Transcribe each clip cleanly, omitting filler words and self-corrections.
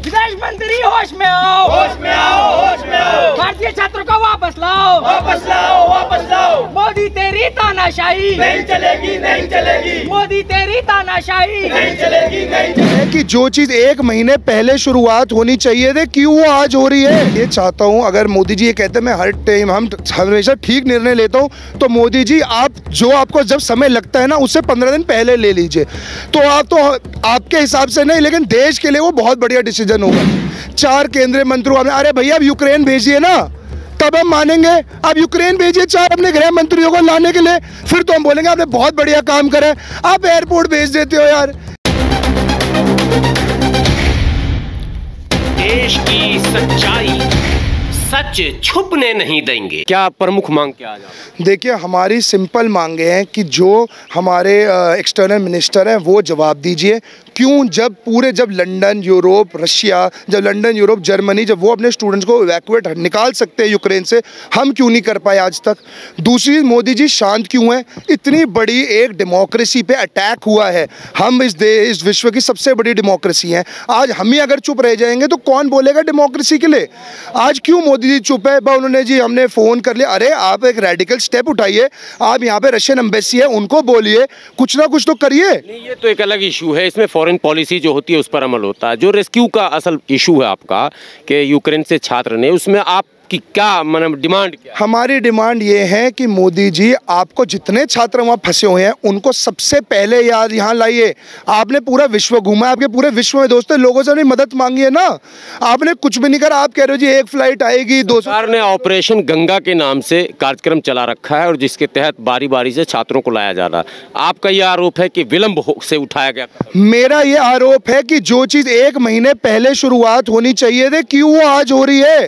विदेश मंत्री होश में आओ, होश में आओ, होश में आओ। भारतीय छात्रों को वापस लाओ, वापस लाओ, वापस लाओ। मोदी तेरी तानाशाही नहीं चलेगी, नहीं चलेगी। मोदी तेरी तानाशाही नहीं चलेगी, नहीं चलेगी। कि जो चीज 1 महीने पहले शुरुआत होनी चाहिए थी, क्यों वो आज हो रही है। ये चाहता हूँ, अगर मोदी जी ये कहते हैं मैं हर टाइम हम हमेशा ठीक निर्णय लेता हूँ, तो मोदी जी आप जो आपको जब समय लगता है ना, उससे 15 दिन पहले ले लीजिए। तो आप तो आपके हिसाब से नहीं, लेकिन देश के लिए वो बहुत बढ़िया डिसीजन होगा। 4 केंद्रीय मंत्रियों, अरे भैया अब यूक्रेन भेजिए ना, तब हम मानेंगे। आप यूक्रेन भेजिए 4 अपने गृह मंत्रियों को लाने के लिए, फिर तो हम बोलेंगे आपने बहुत बढ़िया काम करा है। आप एयरपोर्ट भेज देते हो यार। देश की सच्चाई, सच छुपने नहीं देंगे। क्या प्रमुख मांग क्या आज? देखिए, हमारी सिंपल मांगे हैं कि जो हमारे एक्सटर्नल मिनिस्टर हैं वो जवाब दीजिए। क्यों जब लंदन, यूरोप, रशिया, जब लंदन, यूरोप, जर्मनी, जब वो अपने स्टूडेंट्स को इवैक्यूएट निकाल सकते हैं यूक्रेन से, हम क्यों नहीं कर पाए आज तक। दूसरी, मोदी जी शांत क्यों हैं। इतनी बड़ी एक डेमोक्रेसी पे अटैक हुआ है, हम इस विश्व की सबसे बड़ी डेमोक्रेसी हैं। आज हम ही अगर चुप रह जाएंगे तो कौन बोलेगा डेमोक्रेसी के लिए। आज क्यों मोदी जी चुप है। उन्होंने जी हमने फ़ोन कर लिया, अरे आप एक रेडिकल स्टेप उठाइए, आप यहाँ पे रशियन एम्बेसी है उनको बोलिए, कुछ ना कुछ तो करिए। नहीं, ये तो एक अलग इशू है, इसमें फॉरेन पॉलिसी जो होती है उस पर अमल होता है। जो रेस्क्यू का असल इशू है आपका कि यूक्रेन से छात्र ने, उसमें आप कि क्या मतलब डिमांड क्या है? हमारी डिमांड ये है कि मोदी जी आपको जितने छात्र वहाँ फंसे हुए हैं उनको सबसे पहले यार यहाँ लाइए। आपने पूरा विश्व घूमा, आपके पूरे विश्व में दोस्तों लोगों से अपनी मदद मांगी है ना, आपने कुछ भी नहीं करा। आप कह रहे हो जी एक फ्लाइट आएगी 200। सरकार ने ऑपरेशन गंगा के नाम से कार्यक्रम चला रखा है और जिसके तहत बारी बारी से छात्रों को लाया जा रहा है। आपका यह आरोप है कि विलंब से उठाया गया। मेरा ये आरोप है कि जो चीज़ 1 महीने पहले शुरुआत होनी चाहिए थी, क्यों वो आज हो रही है।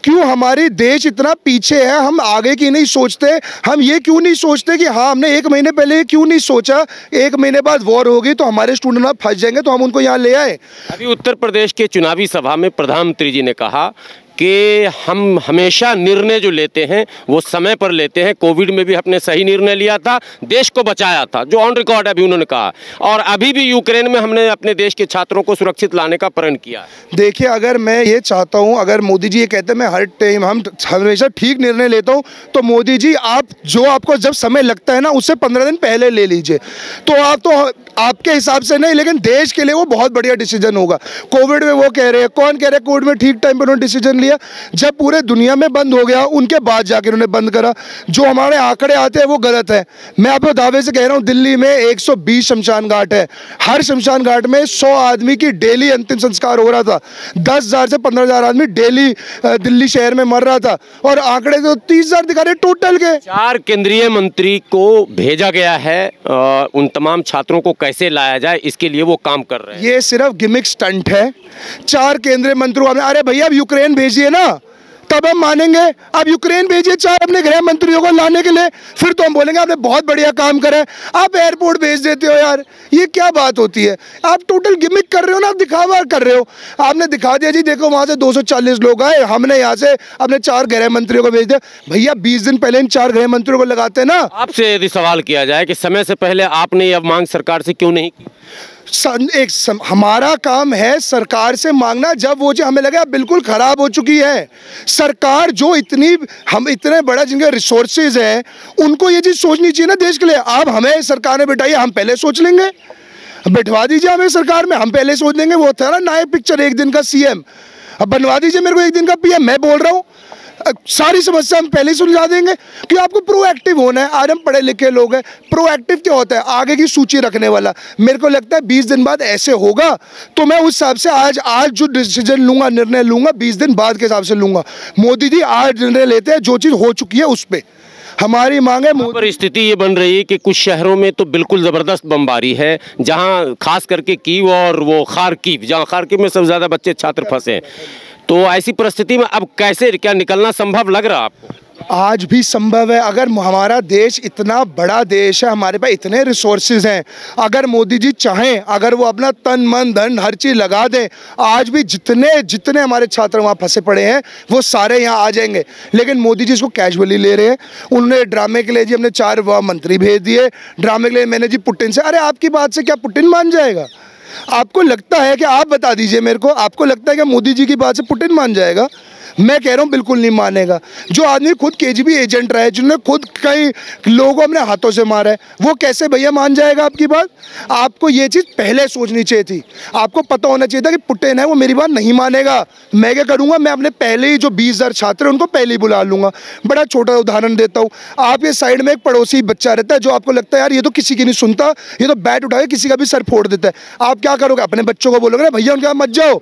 क्यों हमारी देश इतना पीछे है, हम आगे की नहीं सोचते। हम ये क्यों नहीं सोचते कि हाँ हमने 1 महीने पहले क्यों नहीं सोचा 1 महीने बाद वॉर होगी तो हमारे स्टूडेंट वहाँ फंस जाएंगे, तो हम उनको यहाँ ले आए। अभी उत्तर प्रदेश के चुनावी सभा में प्रधानमंत्री जी ने कहा कि हम हमेशा निर्णय जो लेते हैं वो समय पर लेते हैं। कोविड में भी हमने सही निर्णय लिया था, देश को बचाया था, जो ऑन रिकॉर्ड अभी उन्होंने कहा। और अभी भी यूक्रेन में हमने अपने देश के छात्रों को सुरक्षित लाने का प्रण किया। देखिए, अगर मैं ये चाहता हूँ, अगर मोदी जी ये कहते हैं मैं हर टाइम हम हमेशा ठीक निर्णय लेता हूँ, तो मोदी जी आप जो आपको जब समय लगता है ना, उससे 15 दिन पहले ले लीजिए। तो आप तो आपके हिसाब से नहीं, लेकिन देश के लिए वो बहुत बढ़िया डिसीजन होगा। कोविड में वो कह रहे हैं, कौन कह रहे हैं कोविड में ठीक टाइम पर उन्होंने डिसीजन लिया। जब पूरे दुनिया में बंद हो गया उनके बाद जाके उन्होंने बंद करा। जो हमारे आंकड़े आते हैं वो गलत है। मैं आपको दावे से कह रहा हूँ, दिल्ली में 120 शमशान घाट है, हर शमशान घाट में 100 आदमी की डेली अंतिम संस्कार हो रहा था। 10,000 से 15,000 आदमी डेली दिल्ली शहर में मर रहा था, और आंकड़े तो 30,000 दिखा रहे टोटल के। 4 केंद्रीय मंत्री को भेजा गया है, उन तमाम छात्रों को कैसे लाया जाए इसके लिए वो काम कर रहे हैं। ये सिर्फ गिमिक स्टंट है। 4 केंद्रीय मंत्रियों, अरे भैया अब यूक्रेन भेजिए ना, तब हम मानेंगे। आप यूक्रेन भेजिए 4 अपने गृह मंत्रियों को लाने के लिए, फिर तो हम बोलेंगे आपने बहुत बढ़िया काम करा है। आप एयरपोर्ट भेज देते हो यार, ये क्या बात होती है। आप टोटल गिमिक कर रहे हो ना, आप दिखावा कर रहे हो। आपने दिखा दिया जी देखो वहां से 240 लोग आए, हमने यहाँ से अपने 4 गृह मंत्रियों को भेज दिया। भैया 20 दिन पहले इन 4 गृह मंत्रियों को लगाते हैं ना। आपसे यदि सवाल किया जाए कि समय से पहले आपने यह मांग सरकार से क्यों नहीं की? हमारा काम है सरकार से मांगना जब वो चीज़ हमें लगे बिल्कुल ख़राब हो चुकी है। सरकार जो इतने बड़ा जिनके रिसोर्सेज हैं, उनको ये चीज़ सोचनी चाहिए ना देश के लिए। आप हमें सरकार में बिठाइए, हम पहले सोच लेंगे। बिठवा दीजिए हमें सरकार में, हम पहले सोच लेंगे। वो था ना नायक पिक्चर, एक दिन का सीएम। अब बनवा दीजिए मेरे को एक दिन का पीएम। मैं बोल रहा हूँ सारी समस्या हम पहले ही सुलझा देंगे कि आपको प्रोएक्टिव होना है। आज हम पढ़े लिखे लोग हैं, प्रोएक्टिव क्या होता है, आगे की सूची रखने वाला। मेरे को लगता है 20 दिन बाद ऐसे होगा, तो मैं उस हिसाब से आज जो डिसीजन लूंगा, निर्णय लूंगा, 20 दिन बाद के हिसाब से लूंगा। मोदी जी आज निर्णय लेते हैं जो चीज़ हो चुकी है उस पर। हमारी मांग है। पर स्थिति ये बन रही है कि कुछ शहरों में तो बिल्कुल ज़बरदस्त बमबारी है, जहां खास करके कीव और वो खार्किव, जहां खार्किव में सबसे ज़्यादा बच्चे छात्र फंसे हैं। तो ऐसी परिस्थिति में अब कैसे क्या निकलना संभव लग रहा है आपको? आज भी संभव है। अगर हमारा देश इतना बड़ा देश है, हमारे पास इतने रिसोर्सेज हैं, अगर मोदी जी चाहें, अगर वो अपना तन मन धन हर चीज़ लगा दें, आज भी जितने हमारे छात्र वहाँ फंसे पड़े हैं वो सारे यहाँ आ जाएंगे। लेकिन मोदी जी इसको कैजुअली ले रहे हैं। उन्होंने ड्रामे के लिए जी हमने 4 मंत्री भेज दिए ड्रामे के लिए। मैंने जी पुतिन से, अरे आपकी बात से क्या पुतिन मान जाएगा। आपको लगता है कि आप बता दीजिए मेरे को, आपको लगता है कि मोदी जी की बात से पुतिन मान जाएगा? मैं कह रहा हूँ बिल्कुल नहीं मानेगा। जो आदमी खुद केजीबी एजेंट रहा है, जिन्होंने खुद कई लोगों को अपने हाथों से मारा है, वो कैसे भैया मान जाएगा आपकी बात? आपको ये चीज़ पहले सोचनी चाहिए थी। आपको पता होना चाहिए था कि पुतिन है वो मेरी बात नहीं मानेगा। मैं क्या करूँगा, मैं अपने पहले ही जो 20,000 छात्र हैं उनको पहले ही बुला लूँगा। बड़ा छोटा उदाहरण देता हूँ, आप ये साइड में एक पड़ोसी बच्चा रहता है जो आपको लगता है यार ये तो किसी की नहीं सुनता, ये तो बैट उठा के किसी का भी सर फोड़ देता है। आप क्या करोगे? अपने बच्चों को बोलोगे भैया उनके मत जाओ,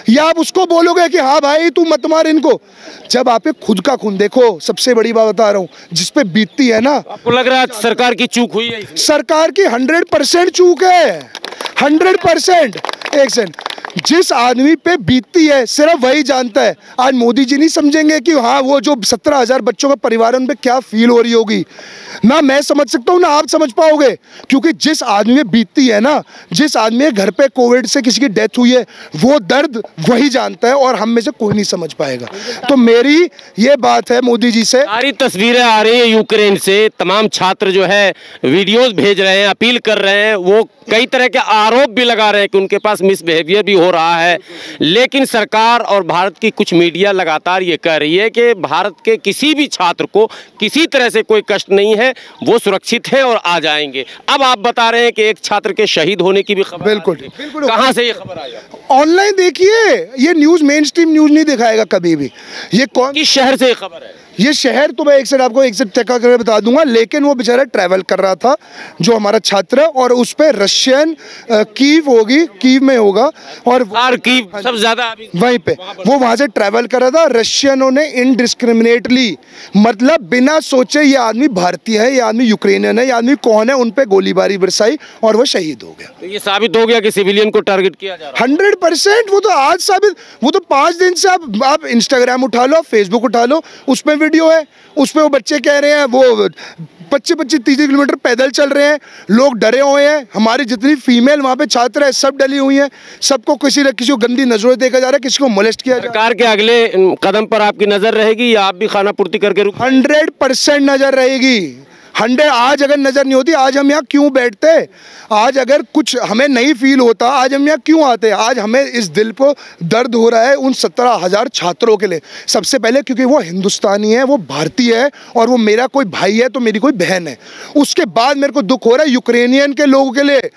या आप उसको बोलोगे कि हाँ भाई तू मत मार इनको? जब आप खुद का खून देखो, सबसे बड़ी बात बता रहा हूँ, जिस पे बीतती है ना। आपको लग रहा है सरकार की चूक हुई है? सरकार की 100% चूक है, 100%। एक सेकंड, जिस आदमी पे बीतती है सिर्फ वही जानता है। आज मोदी जी नहीं समझेंगे कि हाँ वो जो 17,000 बच्चों का परिवार है उन पे क्या फील हो रही होगी। ना मैं समझ सकता हूँ ना आप समझ पाओगे, क्योंकि जिस आदमी पे बीतती है ना, जिस आदमी के घर पे कोविड से किसी की डेथ हुई है, वो दर्द वही जानता है और हम में से कोई नहीं समझ पाएगा। तो मेरी ये बात है मोदी जी से। सारी तस्वीरें आ रही है यूक्रेन से, तमाम छात्र जो है वीडियोस भेज रहे हैं, अपील कर रहे हैं, वो कई तरह के आरोप भी लगा रहे हैं कि उनके पास मिसबिहेवियर भी हो रहा है। लेकिन सरकार और भारत की कुछ मीडिया लगातार ये कह रही है कि भारत के किसी भी छात्र को किसी तरह से कोई कष्ट नहीं है, वो सुरक्षित है और आ जाएंगे। अब आप बता रहे हैं कि एक छात्र के शहीद होने की भी खबर। बिल्कुल, कहाँ से ये खबर आई? ऑनलाइन देखिए, ये न्यूज़ मेन स्ट्रीम न्यूज़ नहीं दिखाएगा कभी भी। ये कौन किस शहर से ये खबर है? ये शहर तो मैं एक सेकंड आपको चेक करके बता दूंगा, लेकिन वो बेचारा ट्रैवल कर रहा था जो हमारा छात्र, और उस पे रशियन कीव होगी, कीव में होगा, और कीव सब ज्यादा वहीं पे वो वहां से ट्रैवल कर रहा था। रशियनों ने इनडिस्क्रिमिनेटली, मतलब बिना सोचे ये आदमी भारतीय है, ये आदमी यूक्रेनियन है, ये आदमी कौन है, उन पे गोलीबारी बरसाई और वो शहीद हो गया। तो ये साबित हो गया कि सिविलियन को टारगेट किया जा रहा है। 100%। वो तो आज साबित, वो तो 5 दिन से आप इंस्टाग्राम उठा लो, फेसबुक उठा लो, उस पर वीडियो है, उस पे वो बच्चे कह रहे हैं वो 25-30 किलोमीटर पैदल चल रहे हैं, लोग डरे हुए हैं। हमारी जितनी फीमेल वहाँ पे छात्र है सब डली हुई हैं, सबको किसी को गंदी नजरों देखा जा रहा है, किसी को मोलेस्ट किया जा रहा है। सरकार के अगले कदम पर आपकी नजर रहेगी या आप भी खाना पूर्ति करके रुक? 100% नजर रहेगी। 100 आज अगर नज़र नहीं होती, आज हम यहाँ क्यों बैठते? आज अगर कुछ हमें नहीं फील होता, आज हम यहाँ क्यों आते? आज हमें इस दिल को दर्द हो रहा है उन 17,000 छात्रों के लिए। सबसे पहले क्योंकि वो हिंदुस्तानी है, वो भारतीय है, और वो मेरा कोई भाई है तो मेरी कोई बहन है। उसके बाद मेरे को दुख हो रहा है यूक्रेनियन के लोगों के लिए,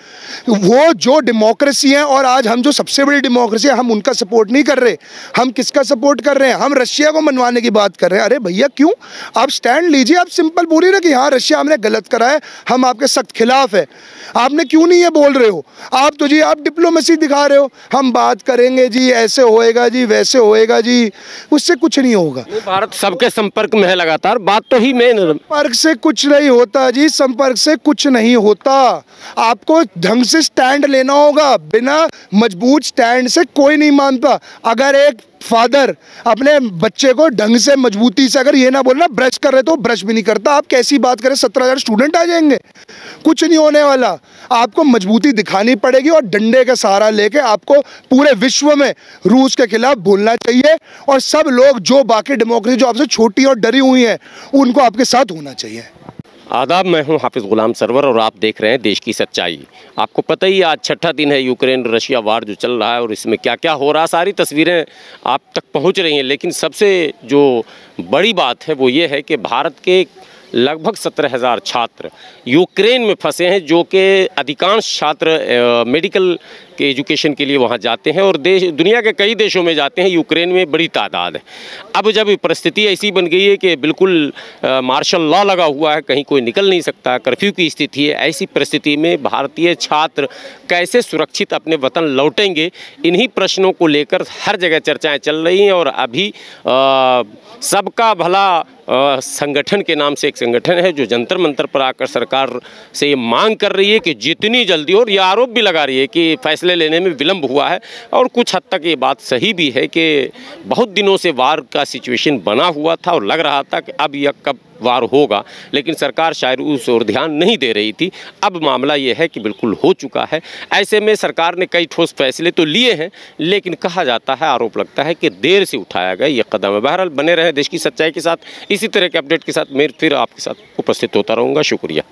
वो जो डेमोक्रेसी है, और आज हम जो सबसे बड़ी डेमोक्रेसी है, हम उनका सपोर्ट नहीं कर रहे। हम किसका सपोर्ट कर रहे हैं? हम रशिया को मनवाने की बात कर रहे हैं। अरे भैया क्यों? आप स्टैंड लीजिए, आप सिंपल बोलिए ना कि हाँ हमने गलत करा है, हम आपके सख्त खिलाफ है। आपने क्यों नहीं ये बोल रहे हो? आप तो जी आप डिप्लोमेसी दिखा रहे हो, हम बात करेंगे जी, ऐसे होएगा जी, वैसे होएगा जी, उससे कुछ नहीं होगा। भारत सबके संपर्क में है लगातार, बात तो ही मेन। संपर्क से कुछ नहीं होता जी, संपर्क से कुछ नहीं होता। आपको ढंग से स्टैंड लेना होगा, बिना मजबूत स्टैंड से कोई नहीं मानता। अगर एक फादर अपने बच्चे को ढंग से मजबूती से अगर ये ना बोलना ब्रश कर रहे तो ब्रश भी नहीं करता, आप कैसी बात करें? 17,000 स्टूडेंट आ जाएंगे, कुछ नहीं होने वाला। आपको मजबूती दिखानी पड़ेगी और डंडे का सहारा लेके आपको पूरे विश्व में रूस के खिलाफ बोलना चाहिए, और सब लोग जो बाकी डेमोक्रेसी जो आपसे छोटी और डरी हुई हैं उनको आपके साथ होना चाहिए। आदाब, मैं हूं हाफिज़ गुलाम सरवर और आप देख रहे हैं देश की सच्चाई। आपको पता ही आज 6ठा दिन है यूक्रेन रशिया वार जो चल रहा है, और इसमें क्या क्या हो रहा है सारी तस्वीरें आप तक पहुंच रही हैं। लेकिन सबसे जो बड़ी बात है वो ये है कि भारत के लगभग 17,000 छात्र यूक्रेन में फंसे हैं, जो कि अधिकांश छात्र मेडिकल के एजुकेशन के लिए वहाँ जाते हैं और दुनिया के कई देशों में जाते हैं। यूक्रेन में बड़ी तादाद है। अब जब परिस्थिति ऐसी बन गई है कि बिल्कुल मार्शल लॉ लगा हुआ है, कहीं कोई निकल नहीं सकता, कर्फ्यू की स्थिति है, ऐसी परिस्थिति में भारतीय छात्र कैसे सुरक्षित अपने वतन लौटेंगे, इन्हीं प्रश्नों को लेकर हर जगह चर्चाएँ चल रही हैं। और अभी सबका भला संगठन के नाम से एक संगठन है जो जंतर मंतर पर आकर सरकार से ये मांग कर रही है कि जितनी जल्दी, और ये आरोप भी लगा रही है कि फैसले लेने में विलंब हुआ है, और कुछ हद तक ये बात सही भी है कि बहुत दिनों से वार का सिचुएशन बना हुआ था और लग रहा था कि अब यह कब वार होगा, लेकिन सरकार शायद उस ओर ध्यान नहीं दे रही थी। अब मामला ये है कि बिल्कुल हो चुका है। ऐसे में सरकार ने कई ठोस फैसले तो लिए हैं, लेकिन कहा जाता है, आरोप लगता है कि देर से उठाया गया ये कदम है। बहरहाल बने रहें देश की सच्चाई के साथ, इसी तरह के अपडेट के साथ मैं फिर आपके साथ उपस्थित होता रहूँगा। शुक्रिया।